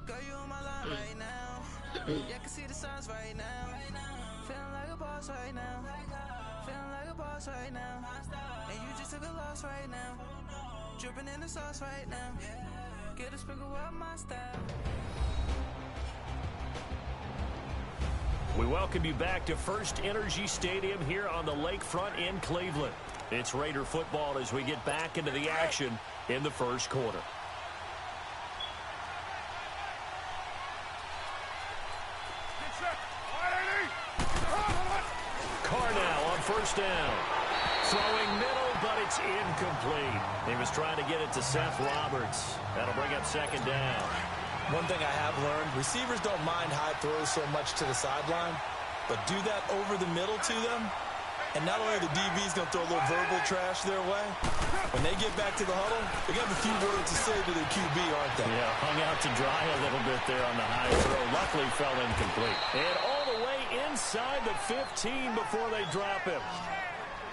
Girl, you on my line right now. Yeah, I can see the signs right now. Feeling like a boss right now. Feeling like a boss right now. And you just took a loss right now. Dripping in the sauce right now. Get a sprinkle up my style. We welcome you back to First Energy Stadium here on the lakefront in Cleveland. It's Raider football as we get back into the action in the first quarter. First down. Throwing middle, but it's incomplete. He was trying to get it to Seth Roberts. That'll bring up second down. One thing I have learned, receivers don't mind high throws so much to the sideline, but do that over the middle to them, and not only the DB's going to throw a little verbal trash their way, when they get back to the huddle, they're going to have a few words to say to their QB, aren't they? Yeah, hung out to dry a little bit there on the high throw. Luckily fell incomplete. And all the way inside the 15 before they drop him.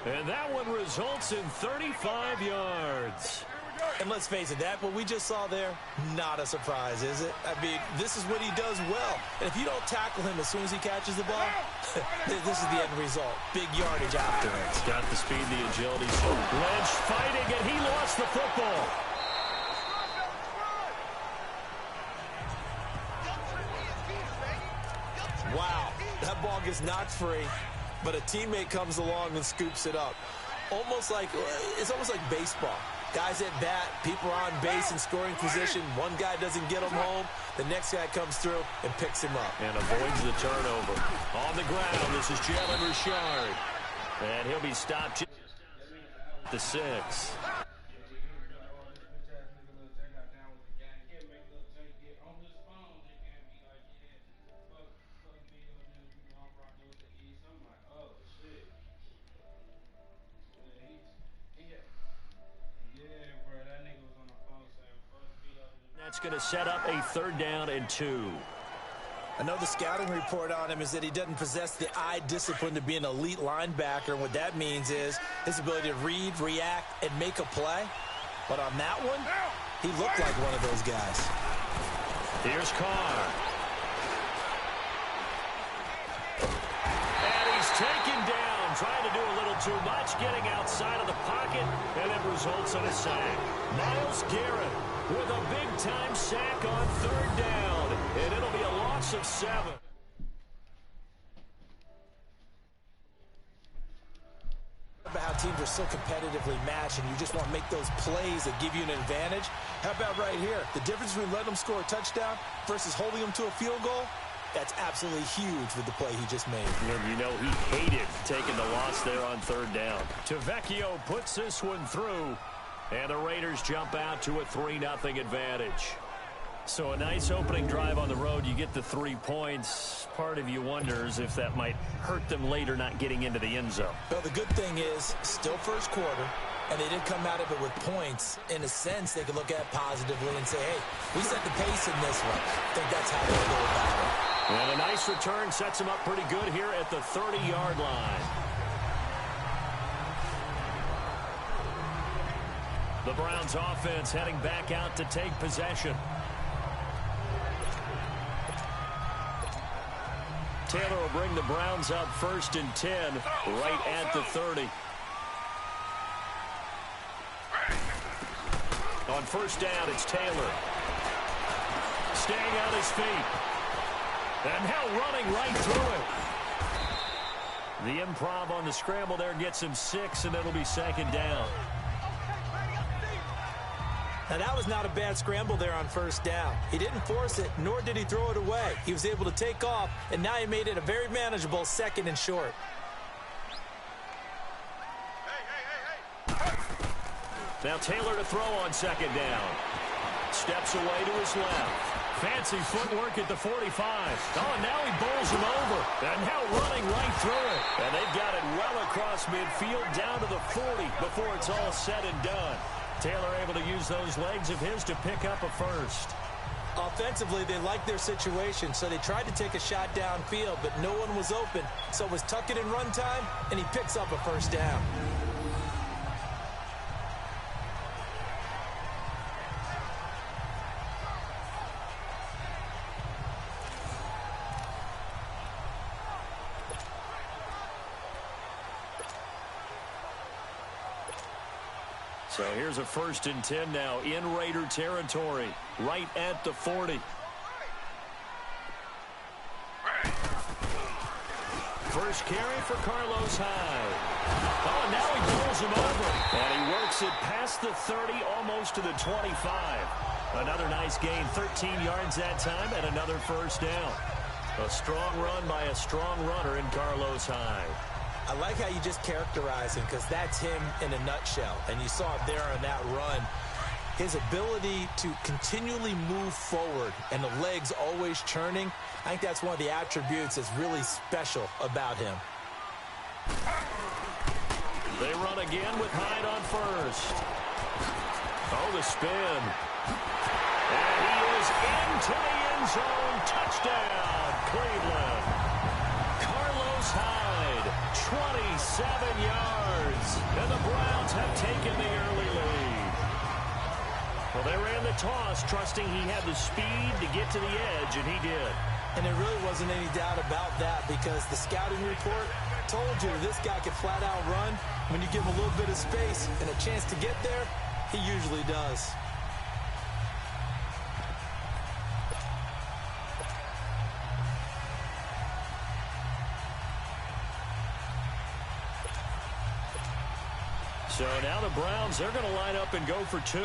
And that one results in 35 yards. And let's face it, that what we just saw there, not a surprise, is it? I mean, this is what he does well. And if you don't tackle him as soon as he catches the ball, this is the end result. Big yardage afterwards. Got the speed, the agility. Lynch fighting, and he lost the football. Wow, that ball gets knocked free, but a teammate comes along and scoops it up. It's almost like baseball. Guys at bat, people are on base in scoring position. One guy doesn't get him home. The next guy comes through and picks him up. And avoids the turnover. On the ground, this is Jalen Richard. And he'll be stopped at the 6. That's going to set up a 3rd down and 2. I know the scouting report on him is that he doesn't possess the eye discipline to be an elite linebacker. And what that means is his ability to read, react, and make a play. But on that one, he looked like one of those guys. Here's Carr. And he's taken down, trying to do a little too much, getting outside of the pocket, and it results in a sack. Myles Garrett with a big-time sack on 3rd down, and it'll be a loss of 7. About how teams are so competitively matched, and you just want to make those plays that give you an advantage. How about right here? The difference between letting them score a touchdown versus holding them to a field goal, that's absolutely huge with the play he just made. You know, he hated taking the loss there on 3rd down. Tavecchio puts this one through. And the Raiders jump out to a 3-0 advantage. So a nice opening drive on the road. You get the 3 points. Part of you wonders if that might hurt them later not getting into the end zone. Well, the good thing is, still first quarter, and they did come out of it with points. In a sense, they could look at it positively and say, hey, we set the pace in this one. I think that's how they'll go about it. And a nice return sets them up pretty good here at the 30-yard line. The Browns offense heading back out to take possession. Taylor will bring the Browns up 1st and 10 right at the 30. On 1st down, it's Taylor. Staying on his feet. And now running right through it. The improv on the scramble there gets him 6, and it'll be 2nd down. Now, that was not a bad scramble there on 1st down. He didn't force it, nor did he throw it away. He was able to take off, and now he made it a very manageable 2nd and short. Now Taylor to throw on 2nd down. Steps away to his left. Fancy footwork at the 45. Oh, and now he bowls him over. And now running right through it. And they've got it well across midfield down to the 40 before it's all said and done. Taylor able to use those legs of his to pick up a 1st. Offensively, they liked their situation, so they tried to take a shot downfield, but no one was open. So it was tuck it in run time, and he picks up a 1st down. So here's a 1st and 10 now in Raider territory, right at the 40. First carry for Carlos Hyde. Oh, and now he pulls him over. And he works it past the 30, almost to the 25. Another nice gain, 13 yards that time, and another 1st down. A strong run by a strong runner in Carlos Hyde. I like how you just characterize him, because that's him in a nutshell. And you saw it there on that run. His ability to continually move forward and the legs always churning, I think that's one of the attributes that's really special about him. They run again with Hyde on first. Oh, the spin. And he is into the end zone. Touchdown, Cleveland. Carlos Hyde, 27 yards. And the Browns have taken the early lead. Well, they ran the toss, trusting he had the speed to get to the edge, and he did. And there really wasn't any doubt about that, because the scouting report told you this guy could flat out run. When you give him a little bit of space and a chance to get there, he usually does. So now the Browns, they're going to line up and go for 2.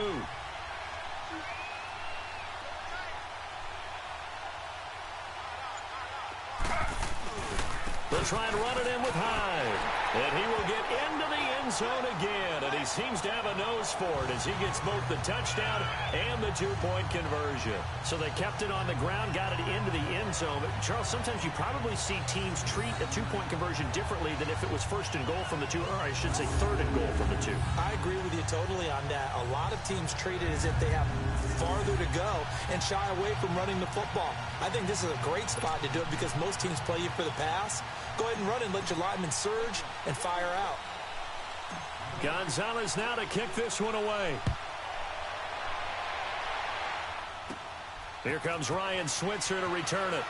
They'll try and run it in with Hyde. And he will get into the end zone again. And he seems to have a nose for it as he gets both the touchdown and the 2-point conversion. So they kept it on the ground, got it into the end zone. But, Charles, sometimes you probably see teams treat a 2-point conversion differently than if it was 1st and goal from the 2, or I should say 3rd and goal from the 2. I agree with you totally on that. A lot of teams treat it as if they have farther to go and shy away from running the football. I think this is a great spot to do it, because most teams play you for the pass. Go ahead and run and let your linemen surge and fire out. Gonzalez now to kick this one away. Here comes Ryan Switzer to return it.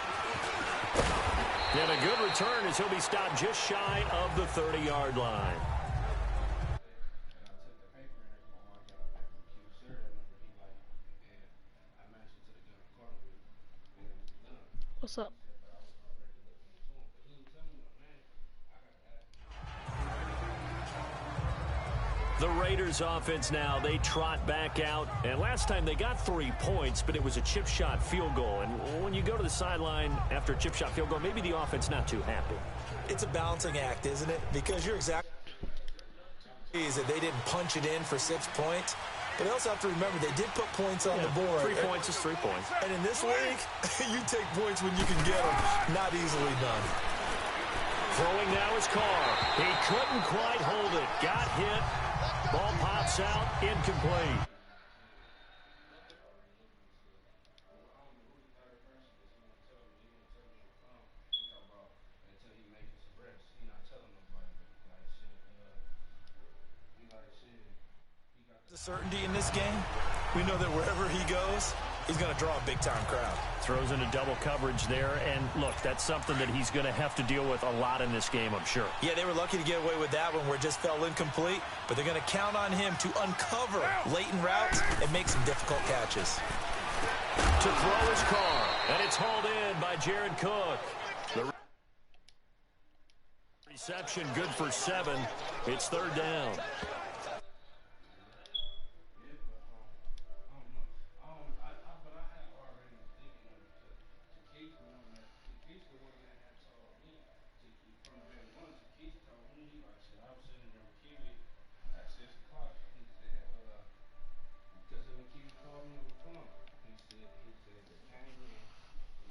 And a good return as he'll be stopped just shy of the 30-yard line. What's up? The Raiders offense now, they trot back out. And last time they got 3 points, but it was a chip shot field goal. And when you go to the sideline after a chip shot field goal, maybe the offense not too happy. It's a balancing act, isn't it? Because you're exactly that they didn't punch it in for 6 points. But they also have to remember they did put points on the board. 3 points is 3 points. And in this league, you take points when you can get them. Not easily done. Throwing now is Carr. He couldn't quite hold it. Got hit. Ball pops out, incomplete. The certainty in this game, we know that wherever he goes, he's going to draw a big-time crowd. Throws into double coverage there, and look, that's something that he's going to have to deal with a lot in this game, I'm sure. Yeah, they were lucky to get away with that one where it just fell incomplete, but they're going to count on him to uncover latent routes and make some difficult catches. To throw his Carr, and it's hauled in by Jared Cook. The reception good for 7. It's 3rd down.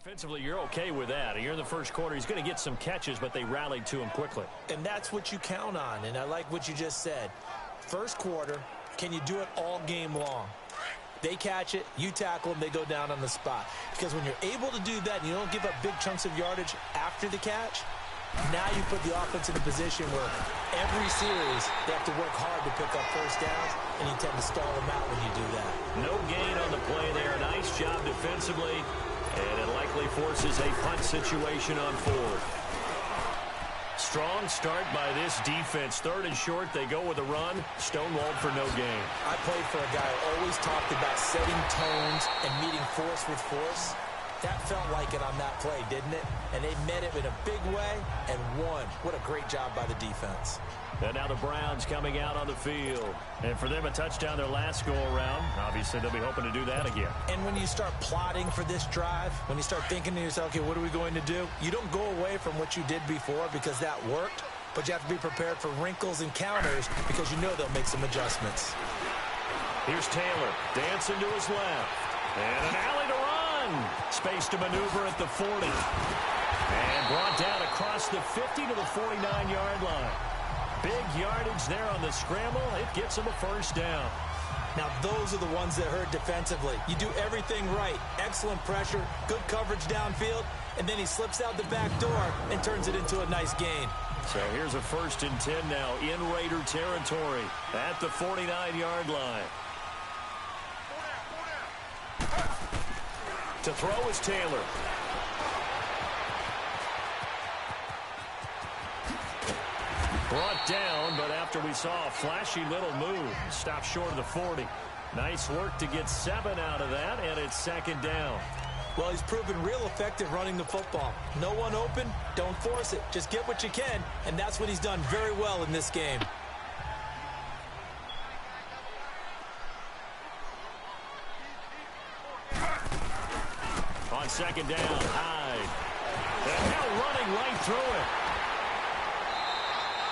Offensively, you're okay with that. Here in the first quarter, he's going to get some catches, but they rallied to him quickly. And that's what you count on, and I like what you just said. First quarter, can you do it all game long? They catch it, you tackle them, they go down on the spot. Because when you're able to do that and you don't give up big chunks of yardage after the catch, now you put the offense in a position where every series they have to work hard to pick up first downs, and you tend to stall them out when you do that. No gain on the play there. Nice job defensively. And it likely forces a punt situation on 4th. Strong start by this defense. 3rd and short, they go with a run. Stonewalled for no gain. I played for a guy who always talked about setting tones and meeting force with force. That felt like it on that play, didn't it? And they met it in a big way and won. What a great job by the defense. And now the Browns coming out on the field. And for them, a touchdown their last go-around. Obviously, they'll be hoping to do that again. And when you start plotting for this drive, when you start thinking to yourself, okay, what are we going to do? You don't go away from what you did before because that worked, but you have to be prepared for wrinkles and counters because you know they'll make some adjustments. Here's Taylor, dancing to his left. And an alley to run. Space to maneuver at the 40. And brought down across the 50 to the 49-yard line. Big yardage there on the scramble. It gets him a first down. Now, those are the ones that hurt defensively. You do everything right. Excellent pressure, good coverage downfield, and then he slips out the back door and turns it into a nice gain. So here's a 1st and 10 now in Raider territory at the 49-yard line. To throw is Taylor. Brought down, but after we saw a flashy little move, stopped short of the 40. Nice work to get 7 out of that, and it's 2nd down. Well, he's proven real effective running the football. No one open, don't force it. Just get what you can, and that's what he's done very well in this game. On 2nd down, Hyde. And now running right through it.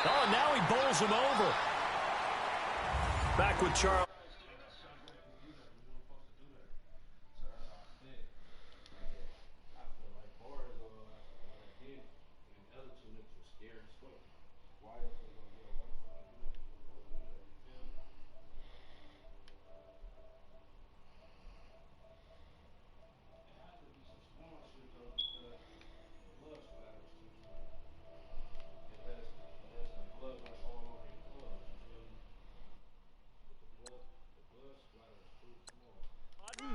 Oh, and now he bowls him over. Back with Charles.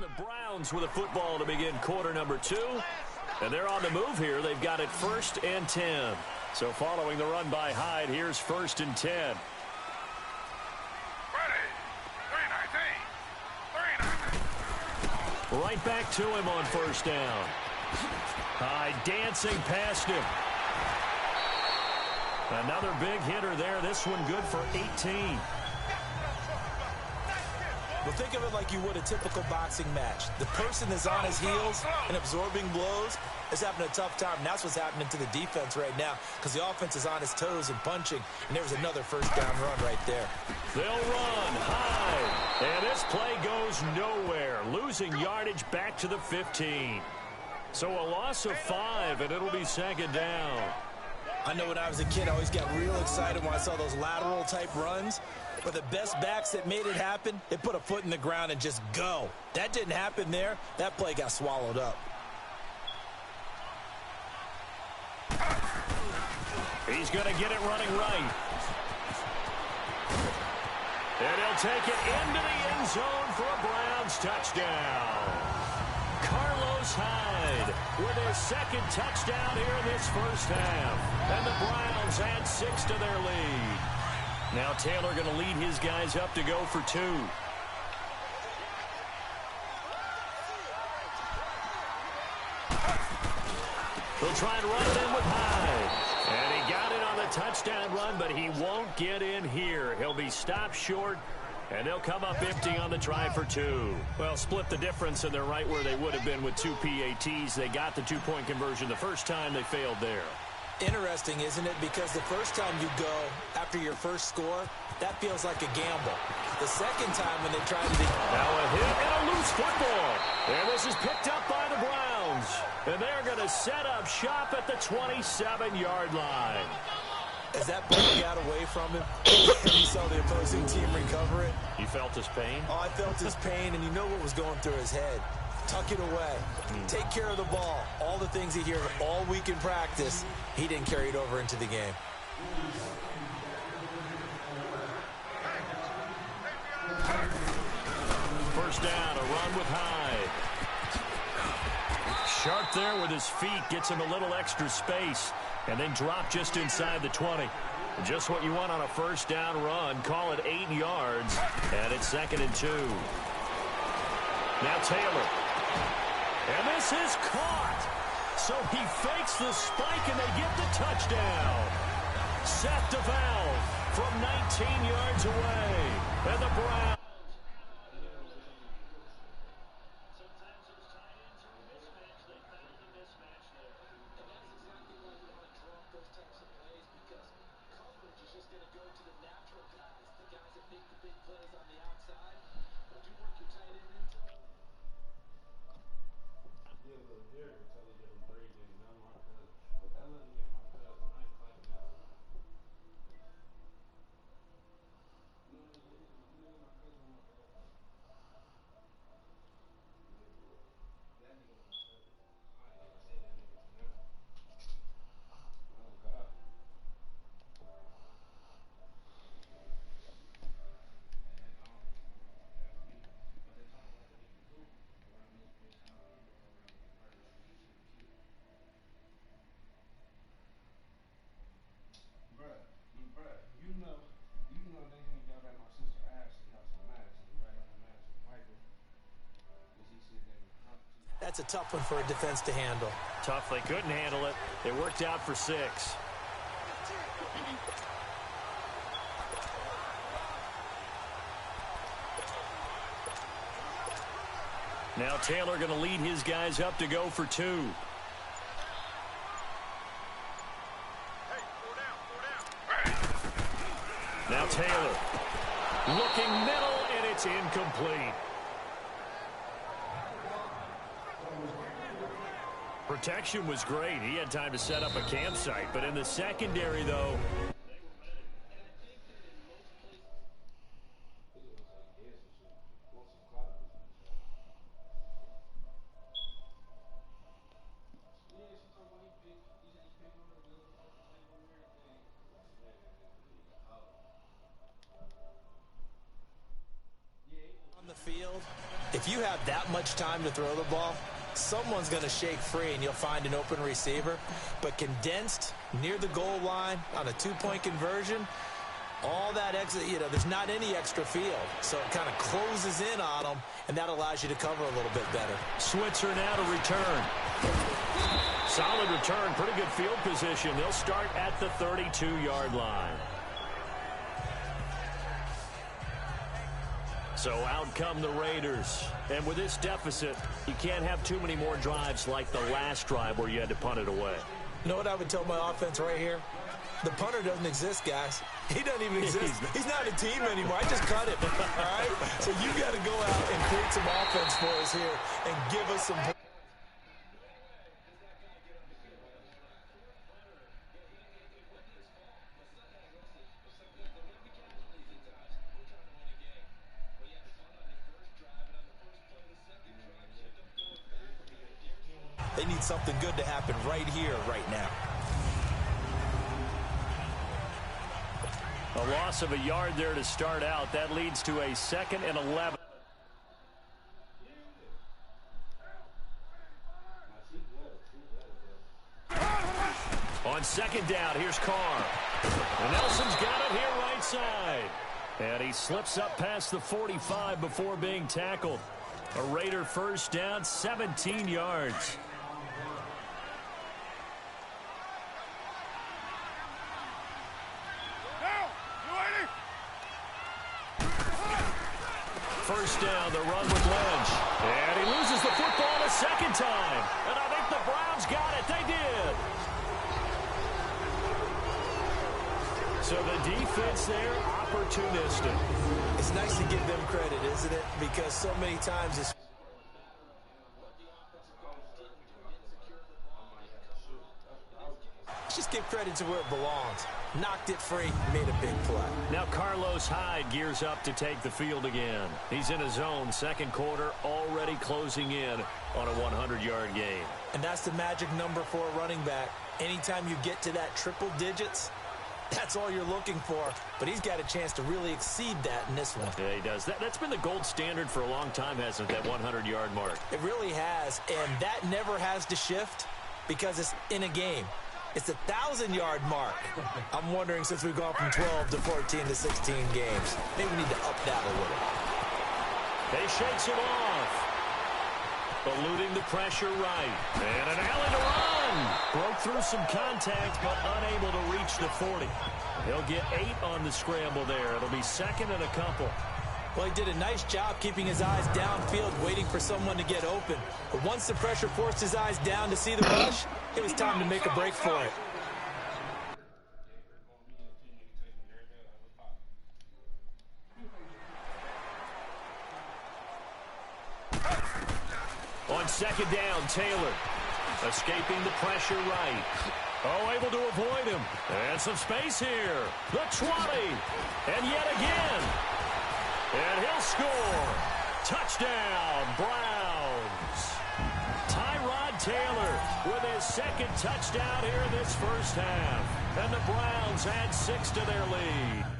The Browns with a football to begin quarter number 2. And they're on the move here. They've got it 1st and 10. So following the run by Hyde, here's 1st and 10. Right back to him on 1st down. Hyde dancing past him. Another big hitter there. This one good for 18. Well, think of it like you would a typical boxing match. The person is on his heels and absorbing blows is having a tough time. And that's what's happening to the defense right now because the offense is on his toes and punching. And there's another 1st down run right there. They'll run high. And this play goes nowhere. Losing yardage back to the 15. So a loss of 5, and it'll be 2nd down. I know when I was a kid, I always got real excited when I saw those lateral type runs. But the best backs that made it happen, they put a foot in the ground and just go. That didn't happen there. That play got swallowed up. He's going to get it running right. And he'll take it into the end zone for a Browns touchdown. Carlos Hyde with his 2nd touchdown here in this 1st half. And the Browns add 6 to their lead. Now Taylor going to lead his guys up to go for 2. He'll try and run it in with Hyde. And he got it on the touchdown run, but he won't get in here. He'll be stopped short, and they'll come up empty on the try for 2. Well, split the difference, and they're right where they would have been with 2 PATs. They got the 2-point conversion the first time. They failed there. Interesting, isn't it? Because the first time you go after your first score, that feels like a gamble. The second time when they try to... Now a hit and a loose football. And this is picked up by the Browns. And they're going to set up shop at the 27-yard line. As that ball got away from him, he saw the opposing team recover it. You felt his pain? Oh, I felt his pain, and you know what was going through his head. Tuck it away. Take care of the ball. All the things he hears all week in practice, he didn't carry it over into the game. First down, a run with Hyde. Sharp there with his feet, gets him a little extra space. and then drop just inside the 20. Just what you want on a first down run. Call it 8 yards, and it's 2nd and 2. Now Taylor. And this is caught. So he fakes the spike, and they get the touchdown. Seth DeValve from 19 yards away. And the Browns. That's a tough one for a defense to handle. Tough. They couldn't handle it. It worked out for 6. Now Taylor going to lead his guys up to go for 2. Now Taylor looking middle, and it's incomplete. Protection was great. He had time to set up a campsite, but in the secondary, though, on the field, if you have that much time to throw the ball, someone's going to shake free and you'll find an open receiver. But condensed near the goal line on a 2-point conversion, all that extra, there's not any extra field. So it kind of closes in on them, and that allows you to cover a little bit better. Switzer now to return. Solid return, pretty good field position. They'll start at the 32-yard line. So out come the Raiders. And with this deficit, you can't have too many more drives like the last drive where you had to punt it away. You know what I would tell my offense right here? The punter doesn't exist, guys. He doesn't even exist. He's not a team anymore. I just cut him, all right? So you got to go out and create some offense for us here and give us some points. They need something good to happen right here, right now. A loss of a yard there to start out. That leads to a 2nd and 11. On 2nd down, here's Carr. And Nelson's got it here right side. And he slips up past the 45 before being tackled. A Raider first down, 17 yards. First down, the run with Lynch. And he loses the football a second time. And I think the Browns got it. They did. So the defense there, opportunistic. It's nice to give them credit, isn't it? Because so many times it's... Just give credit to where it belongs. Knocked it free, made a big play. Now Carlos Hyde gears up to take the field again. He's in his zone, second quarter, already closing in on a 100-yard game. And that's the magic number for a running back. Anytime you get to that triple digits, that's all you're looking for. But he's got a chance to really exceed that in this one. Yeah, he does. That's been the gold standard for a long time, hasn't it, that 100-yard mark? It really has, and that never has to shift because it's in a game. It's the 1,000-yard mark. I'm wondering, since we've gone from 12 to 14 to 16 games, maybe we need to up that a little. They shakes it off. Eluding the pressure right. And an alley to run. Broke through some contact, but unable to reach the 40. He'll get 8 on the scramble there. It'll be second and a couple. Well, he did a nice job keeping his eyes downfield, waiting for someone to get open. But once the pressure forced his eyes down to see the rush, it was time to make a break for it. On second down, Taylor. Escaping the pressure right. Oh, able to avoid him. And some space here. The 20. And yet again. And he'll score. Touchdown, Browns. Tyrod Taylor with his second touchdown here in this first half. And the Browns add 6 to their lead.